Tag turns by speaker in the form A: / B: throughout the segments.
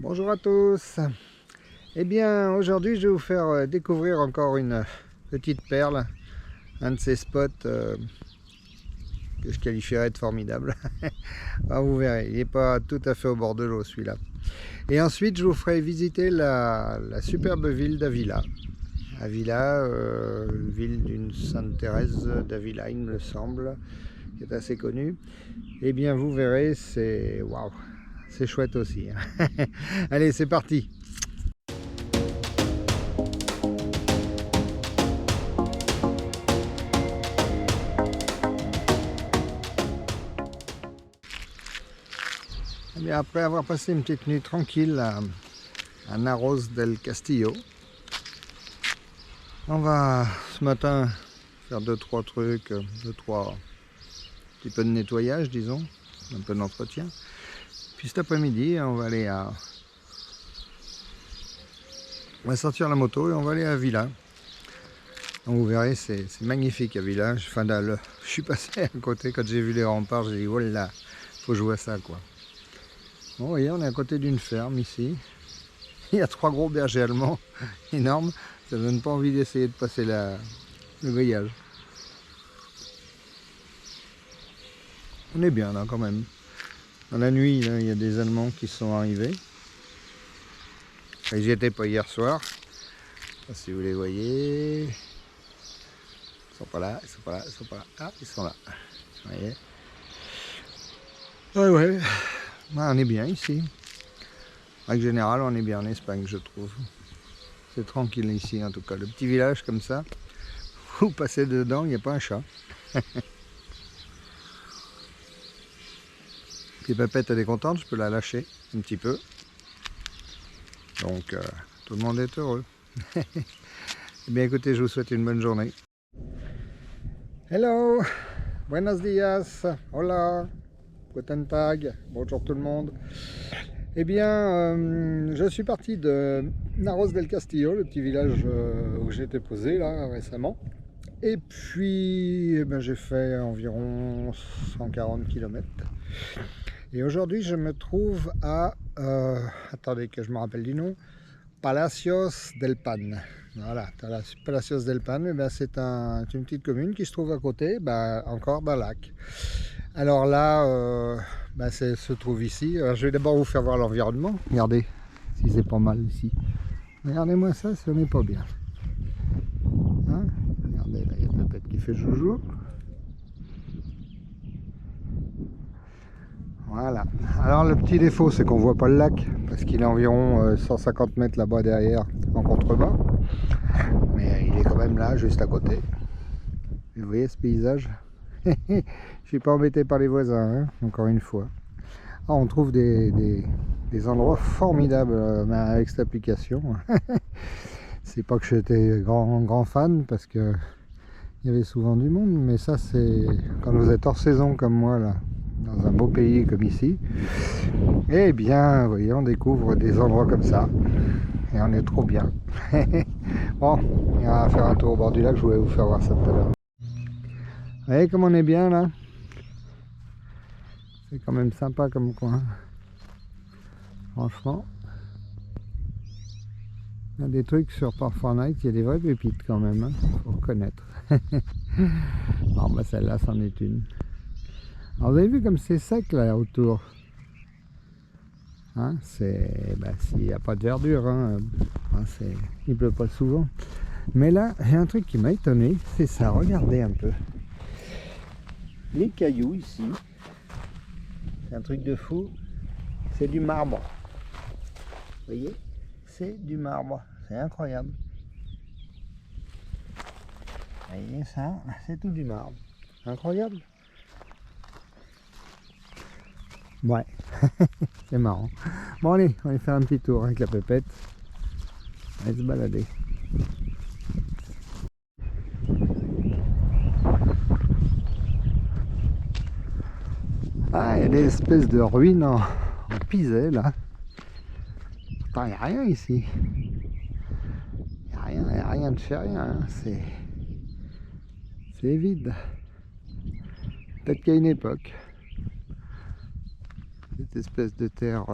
A: Bonjour à tous. Eh bien aujourd'hui je vais vous faire découvrir encore une petite perle, un de ces spots que je qualifierais de formidable. Vous verrez, il n'est pas tout à fait au bord de l'eau celui-là. Et ensuite je vous ferai visiter la superbe ville d'Avila. Avila, ville d'une Sainte Thérèse d'Avila il me semble, qui est assez connue. Eh bien vous verrez, c'est waouh, c'est chouette aussi. Allez, c'est parti. Eh bien, après avoir passé une petite nuit tranquille à Narros del Castillo, on va ce matin faire 2-3 trucs, 2-3 petits peu de nettoyage, disons, un peu d'entretien. Puis cet après-midi, on va aller on va sortir la moto et on va aller à Avila. Donc vous verrez, c'est magnifique à Avila. Enfin, je suis passé à côté quand j'ai vu les remparts, j'ai dit oh là, faut jouer à ça quoi. Bon, vous voyez, on est à côté d'une ferme ici. Il y a 3 gros bergers allemands énormes. Ça ne donne pas envie d'essayer de passer le grillage. On est bien là quand même. Dans la nuit, là, il y a des Allemands qui sont arrivés. J'y étais pas hier soir. Je sais pas si vous les voyez. Ils sont pas là, ils sont pas là, ils sont pas là. Ah, ils sont là. Vous voyez. Ouais. On est bien ici. En règle générale, on est bien en Espagne, je trouve. C'est tranquille ici en tout cas. Le petit village comme ça, vous passez dedans, il n'y a pas un chat. Puis Pépette, elle est contente, je peux la lâcher un petit peu. Donc tout le monde est heureux. Eh bien écoutez, je vous souhaite une bonne journée. Hello, buenos dias, hola, guten tag, bonjour tout le monde. Eh bien, je suis parti de Narros del Castillo, le petit village où j'étais posé là récemment. Et puis, eh ben, j'ai fait environ 140 km. Et aujourd'hui, je me trouve à, attendez que je me rappelle du nom, Palacios del Pan. Voilà, Palacios del Pan, eh ben, c'est une petite commune qui se trouve à côté, encore d'un lac. Alors là, se trouve ici. Alors, je vais d'abord vous faire voir l'environnement. Regardez, si c'est pas mal ici. Regardez-moi ça, si on n'est pas bien. Hein, regardez, là, il y a Pépette qui fait joujou. Voilà. Alors le petit défaut, c'est qu'on voit pas le lac, parce qu'il est environ 150 mètres là-bas derrière, en contrebas. Mais il est quand même là, juste à côté. Et vous voyez ce paysage. Je suis pas embêté par les voisins, hein, encore une fois. Ah, on trouve des endroits formidables avec cette application. C'est pas que j'étais grand fan, parce que il y avait souvent du monde, mais ça c'est quand vous êtes hors saison comme moi là, dans un beau pays comme ici, eh bien, vous voyez, on découvre des endroits comme ça, et on est trop bien. Bon, on va faire un tour au bord du lac, je voulais vous faire voir ça tout à l'heure. Vous voyez comme on est bien là? C'est quand même sympa comme coin. Franchement, il y a des trucs sur Fortnite, il y a des vraies pépites quand même, hein, faut reconnaître. Bon, celle-là, c'en est une. Alors vous avez vu comme c'est sec là autour, hein, s'il n'y a pas de verdure, hein, il pleut pas souvent. Mais là, il y a un truc qui m'a étonné, c'est ça, regardez un peu. Les cailloux ici, c'est un truc de fou, c'est du marbre. Vous voyez, c'est du marbre, c'est incroyable. Vous voyez ça, c'est tout du marbre, incroyable. Ouais, c'est marrant. Bon allez, on va faire un petit tour avec la Pépette. Allez se balader. Ah, il y a des espèces de ruines en pisé là. Pourtant, il n'y a rien ici. Il n'y a rien de chez rien. Hein. C'est vide. Peut-être qu'à une époque, cette espèce de terre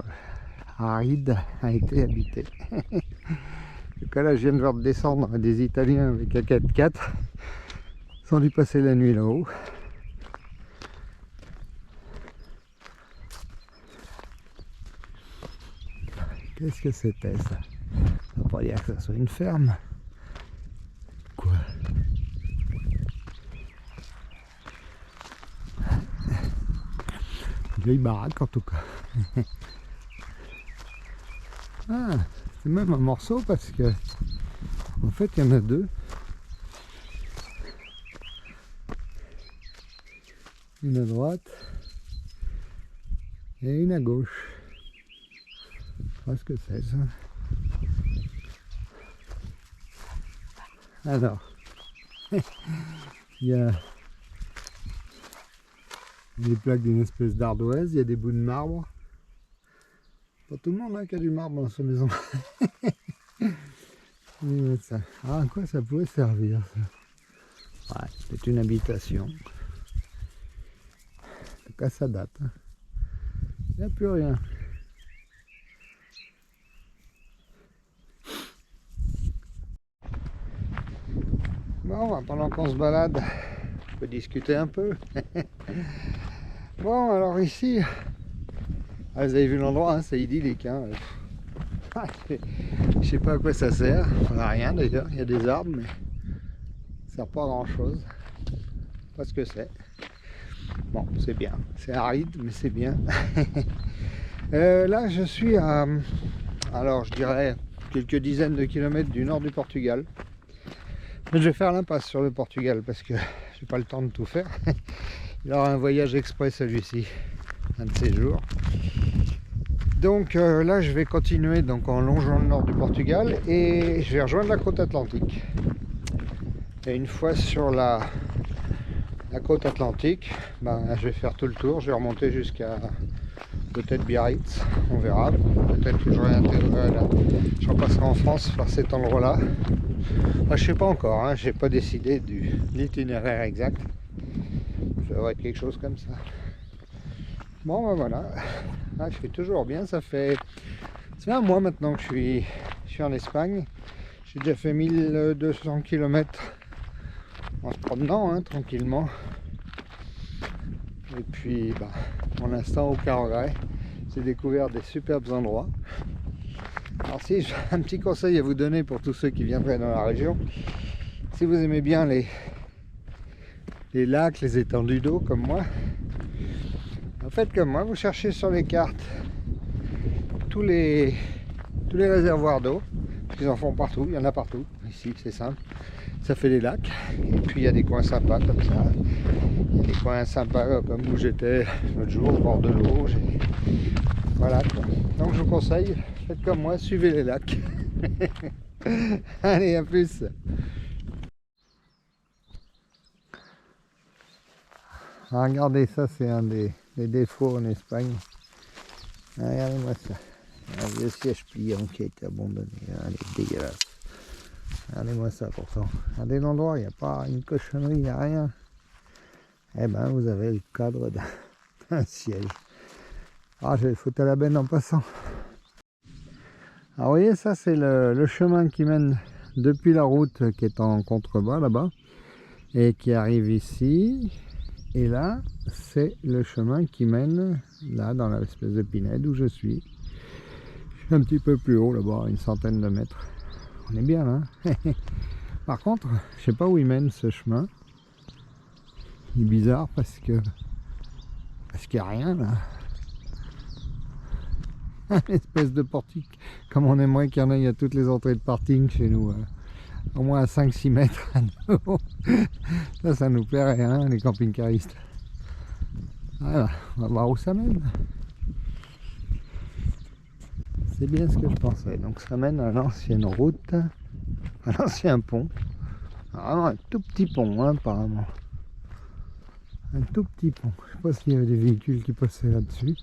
A: aride a été habité. En tout cas là je viens de voir descendre des Italiens avec un 4x4. Ils ont dû passer la nuit là-haut. Qu'est-ce que c'était ça? Ça veut pas dire que ça soit une ferme. Quoi? Une vieille baraque en tout cas. Ah, c'est même un morceau parce que en fait il y en a deux. Une à droite et une à gauche. Je sais pas ce que c'est ça. Alors, il y a des plaques d'une espèce d'ardoise, il y a des bouts de marbre. Pas tout le monde hein, qui a du marbre dans sa maison. Ça. Ah, à quoi ça pourrait servir ça? Ouais, c'est une habitation. En tout cas, ça date. Hein. Il n'y a plus rien. Bon, pendant qu'on se balade, on peut discuter un peu. Bon, alors ici, vous avez vu l'endroit, hein, c'est idyllique. Hein. Je sais pas à quoi ça sert, à rien d'ailleurs, il y a des arbres, mais ça sert pas à grand chose. Je sais pas ce que c'est. Bon, c'est bien, c'est aride, mais c'est bien. Là, je suis à, alors je dirais, quelques dizaines de kilomètres du nord du Portugal. Mais je vais faire l'impasse sur le Portugal parce que j'ai pas le temps de tout faire. Il y aura un voyage express celui-ci, un de ces jours. Donc là je vais continuer donc, en longeant le nord du Portugal et je vais rejoindre la côte atlantique. Et une fois sur la côte atlantique, ben, je vais faire tout le tour, je vais remonter jusqu'à peut-être Biarritz, on verra. Peut-être que je repasserai en France par cet endroit-là. Moi, je sais pas encore, hein, j'ai pas décidé de l'itinéraire exact. Ça devrait être quelque chose comme ça. Bon, ben voilà. Ah, je fais toujours bien. Ça fait un mois maintenant que je suis en Espagne. J'ai déjà fait 1200 km en se promenant, hein, tranquillement. Et puis, bah, pour l'instant, aucun regret. J'ai découvert des superbes endroits. Alors si j'ai un petit conseil à vous donner pour tous ceux qui viendraient dans la région, si vous aimez bien les lacs, les étendues d'eau comme moi, faites comme moi, vous cherchez sur les cartes tous les réservoirs d'eau, ils en font partout, il y en a partout, ici c'est simple, ça fait des lacs, et puis il y a des coins sympas comme ça, il y a des coins sympas comme où j'étais l'autre jour au bord de l'eau, voilà quoi. Donc je vous conseille, faites comme moi, suivez les lacs. Allez, à plus. Regardez, ça c'est un des défauts en Espagne. Regardez-moi ça. Un vieux siège pliant qui a été abandonné. Allez, dégueulasse. Regardez-moi ça pourtant. Regardez l'endroit, il n'y a pas une cochonnerie, il n'y a rien. Eh ben, vous avez le cadre d'un siège. Ah, je vais le foutre à la benne en passant. Alors, vous voyez, ça c'est le chemin qui mène depuis la route qui est en contrebas là-bas et qui arrive ici. Et là, c'est le chemin qui mène là dans l'espèce de pinède où je suis. Je suis un petit peu plus haut là-bas, à une centaine de mètres. On est bien là. Par contre, je sais pas où il mène ce chemin. Il est bizarre parce qu'il n'y a rien là. Une espèce de portique, comme on aimerait qu'il y en ait à toutes les entrées de parking chez nous. Au moins à 5-6 mètres à nous. Ça nous plairait, hein, les camping-caristes. Voilà, on va voir où ça mène. C'est bien ce que je pensais. Donc ça mène à l'ancienne route, à l'ancien pont. Vraiment un tout petit pont, hein, apparemment. Un tout petit pont. Je sais pas s'il y avait des véhicules qui passaient là-dessus.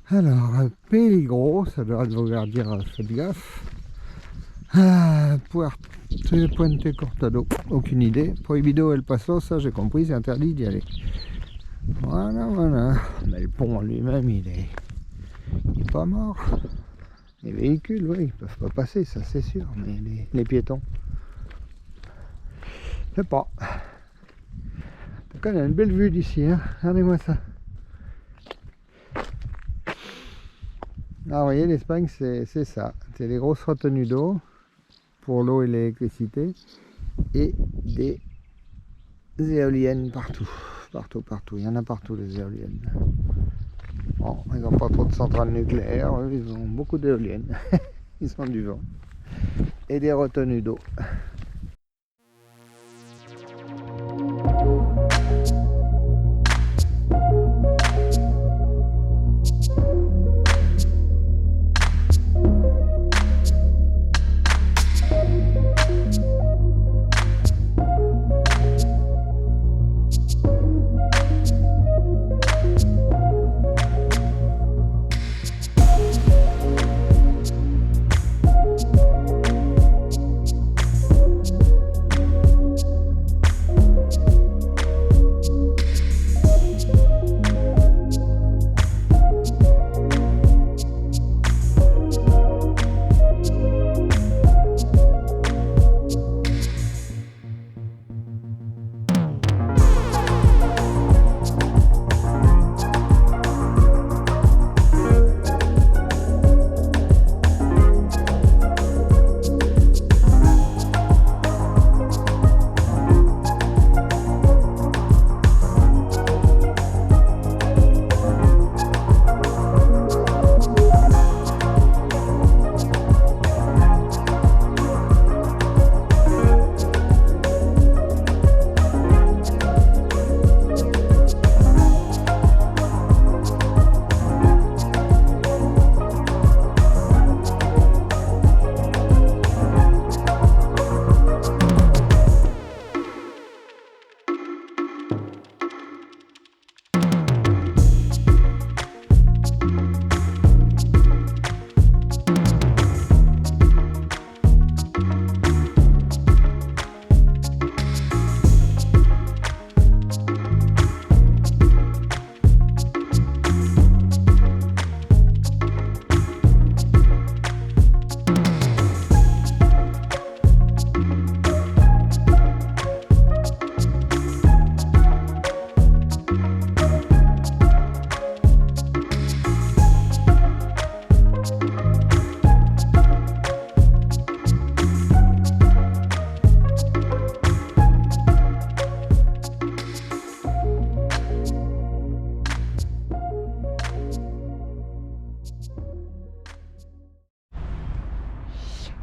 A: Alors, Peligro, ça doit vouloir dire faites gaffe. Puente Cortado, aucune idée. Prohibido El Paso, ça j'ai compris, c'est interdit d'y aller. Voilà, voilà. Mais le pont en lui-même, il est pas mort. Les véhicules, oui, ils peuvent pas passer, ça c'est sûr, mais les piétons, je sais pas. En tout cas, il y a une belle vue d'ici, hein. Regardez-moi ça. Ah, vous voyez, l'Espagne, c'est ça. C'est des grosses retenues d'eau pour l'eau et l'électricité et des éoliennes partout. Partout. Il y en a partout, des éoliennes. Bon, ils n'ont pas trop de centrales nucléaires, eux, ils ont beaucoup d'éoliennes. Ils ont du vent. Et des retenues d'eau.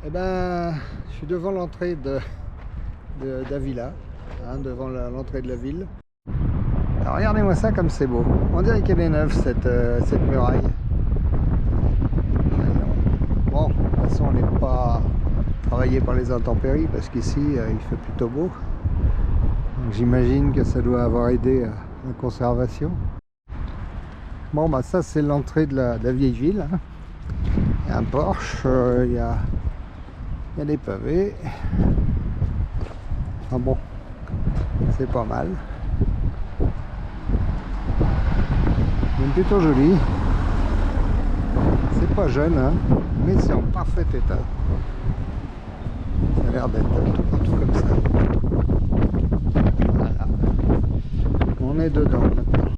A: Eh ben, je suis devant l'entrée d'Avila, hein, devant l'entrée de la ville. Alors regardez-moi ça comme c'est beau. On dirait qu'elle est neuve cette muraille. Bon, de toute façon on n'est pas travaillé par les intempéries parce qu'ici il fait plutôt beau. Donc j'imagine que ça doit avoir aidé à la conservation. Bon bah ça c'est l'entrée de la vieille ville. Hein. Il y a un porche, il y a des pavés. Ah bon, c'est pas mal. C'est plutôt joli. C'est pas jeune, hein, mais c'est en parfait état. Ça a l'air d'être tout partout comme ça. Voilà. On est dedans maintenant.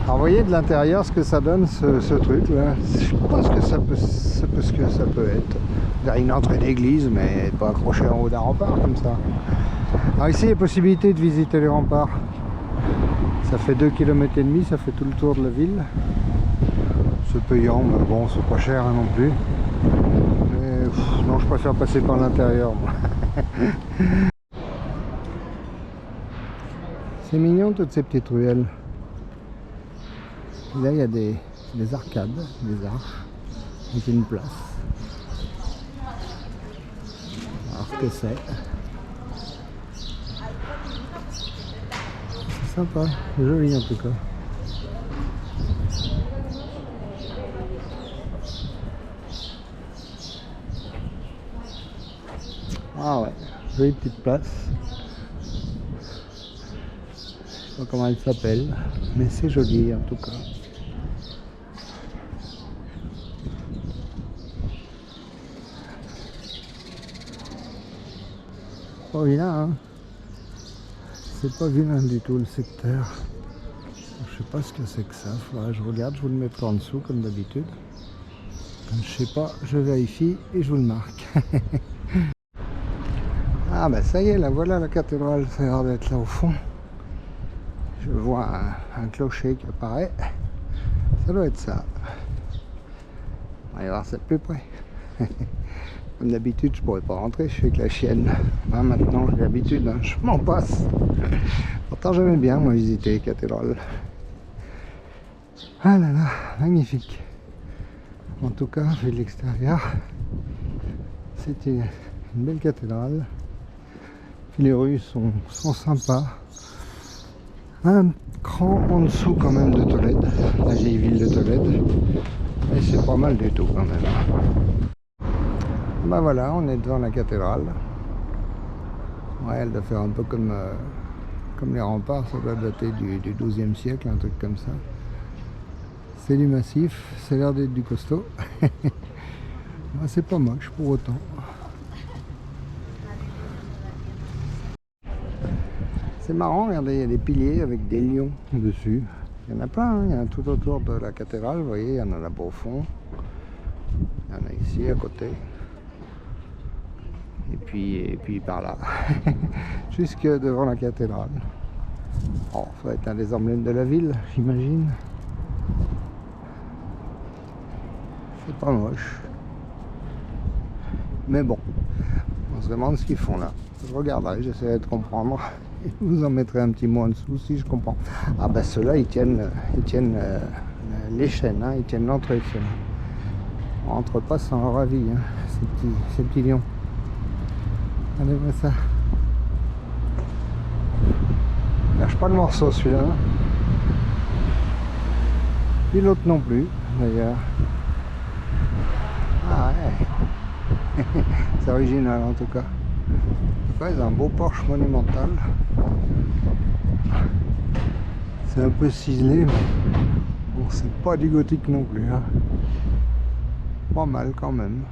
A: Alors vous voyez de l'intérieur ce que ça donne ce truc là. Je pense que ça peut ce que ça peut être. Vers une entrée d'église mais pas accroché en haut d'un rempart comme ça. Alors ici il y a possibilité de visiter les remparts. Ça fait 2,5 km, ça fait tout le tour de la ville. C'est payant mais bon c'est pas cher hein, non plus. Mais non je préfère passer par l'intérieur moi. C'est mignon toutes ces petites ruelles. Et là il y a des arcades, des arches, avec une place. Alors ce que c'est sympa, c'est joli en tout cas. Ah ouais, jolie petite place. Je sais pas comment elle s'appelle, mais c'est joli en tout cas. pas vilain, hein. C'est pas vilain du tout le secteur. Je sais pas ce que c'est que ça. Faudrait que je regarde, je vous le mettrai en dessous comme d'habitude. Comme je sais pas, je vérifie et je vous le marque. Ah ben ça y est, là voilà la cathédrale, ça a l'air d'être là au fond. Je vois un clocher qui apparaît. Ça doit être ça. On va y voir ça de plus près. Comme d'habitude, je pourrais pas rentrer, je suis avec la chienne. Ah, maintenant, j'ai l'habitude, hein, je m'en passe. Pourtant, j'aimais bien, moi, visiter les cathédrales. Ah là là, magnifique. En tout cas, vu de l'extérieur, c'est une belle cathédrale. Puis les rues sont sympas. Un cran en dessous quand même de Tolède, la vieille ville de Tolède. Et c'est pas mal du tout quand même. Ben voilà, on est devant la cathédrale. Ouais, elle doit faire un peu comme les remparts, ça doit dater du XIIe siècle, un truc comme ça. C'est du massif, ça a l'air d'être du costaud. Ben, c'est pas moche pour autant. C'est marrant, regardez, il y a des piliers avec des lions dessus. Il y en a plein, hein, il y en a tout autour de la cathédrale, vous voyez, il y en a là-bas au fond. Il y en a ici à côté. Et puis par là, jusque devant la cathédrale. Oh, ça va être un des emblèmes de la ville, j'imagine. C'est pas moche. Mais bon, on se demande ce qu'ils font là. Je regarderai, j'essaierai de comprendre. Et vous en mettrez un petit mot en dessous si je comprends. Ah bah ceux-là, ils tiennent les chaînes, hein, ils tiennent l'entrée. On rentre pas sans ravi, hein, ces petits lions. Regardez-moi ça. Il lâche pas le morceau celui-là. Puis l'autre non plus, d'ailleurs. Ah ouais. C'est original en tout cas. Ouais, ils ont un beau porche monumental. C'est un peu ciselé, mais bon, c'est pas du gothique non plus. Hein. Pas mal quand même.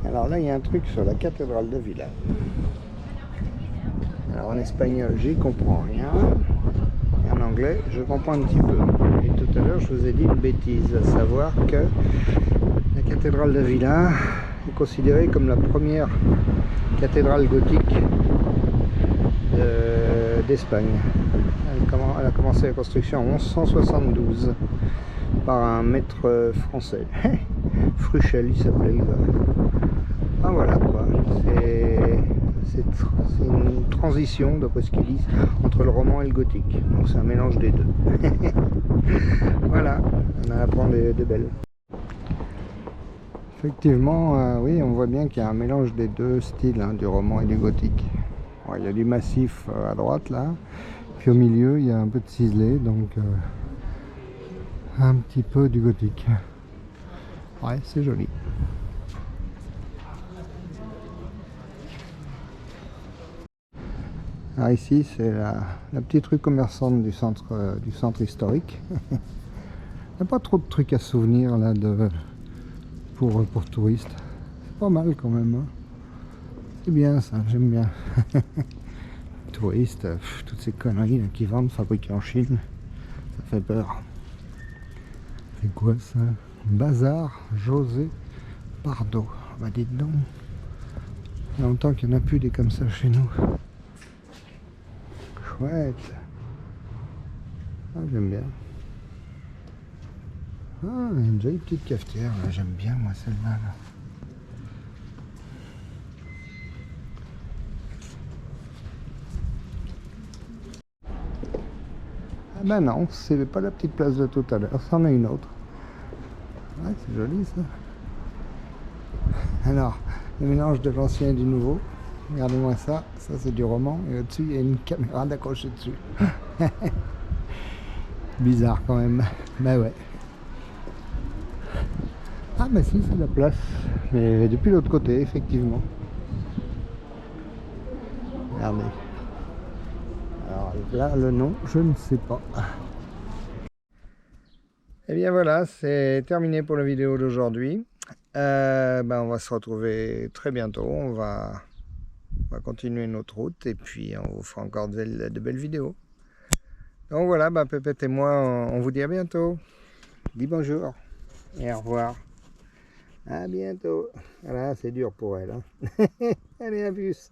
A: Alors là, il y a un truc sur la cathédrale de Villars. Alors en espagnol, j'y comprends rien. Et en anglais, je comprends un petit peu. Et tout à l'heure, je vous ai dit une bêtise, à savoir que la cathédrale de Villars est considérée comme la première cathédrale gothique d'Espagne. Elle a commencé la construction en 1172 par un maître français. Fruchel, il s'appelait le gars. Ah voilà quoi, c'est une transition, d'après ce qu'ils disent, entre le roman et le gothique. Donc c'est un mélange des deux. Voilà, on a à prendre des belles. Effectivement, oui, on voit bien qu'il y a un mélange des deux styles, hein, du roman et du gothique. Ouais, il y a du massif à droite là, puis au milieu il y a un peu de ciselé, donc un petit peu du gothique. Ouais, c'est joli. Alors ici c'est la petite rue commerçante du centre historique. Il n'y a pas trop de trucs à souvenir là pour touristes. C'est pas mal quand même. Hein. C'est bien ça, j'aime bien. Touristes, toutes ces conneries là, qui vendent fabriquées en Chine, ça fait peur. C'est quoi ça? Bazar José Pardo. Bah dites donc. Il y a longtemps qu'il n'y en a plus des comme ça chez nous. Chouette. Ah, j'aime bien. Ah, il y a une jolie petite cafetière, j'aime bien moi celle-là. Là. Ah ben non, c'est pas la petite place de tout à l'heure, c'en est une autre. Ouais, c'est joli ça. Alors, le mélange de l'ancien et du nouveau. Regardez-moi ça, ça c'est du roman, et au-dessus il y a une caméra d'accrocher dessus. Bizarre quand même, bah ouais. Ah mais si, c'est la place, mais depuis l'autre côté, effectivement. Regardez. Alors là, le nom, je ne sais pas. Et bien voilà, c'est terminé pour la vidéo d'aujourd'hui. On va se retrouver très bientôt. On va continuer notre route et puis on vous fera encore de belles vidéos. Donc voilà, Pépette et moi, on vous dit à bientôt. Dis bonjour et au revoir. À bientôt. Voilà, c'est dur pour elle. Hein. Allez, à plus.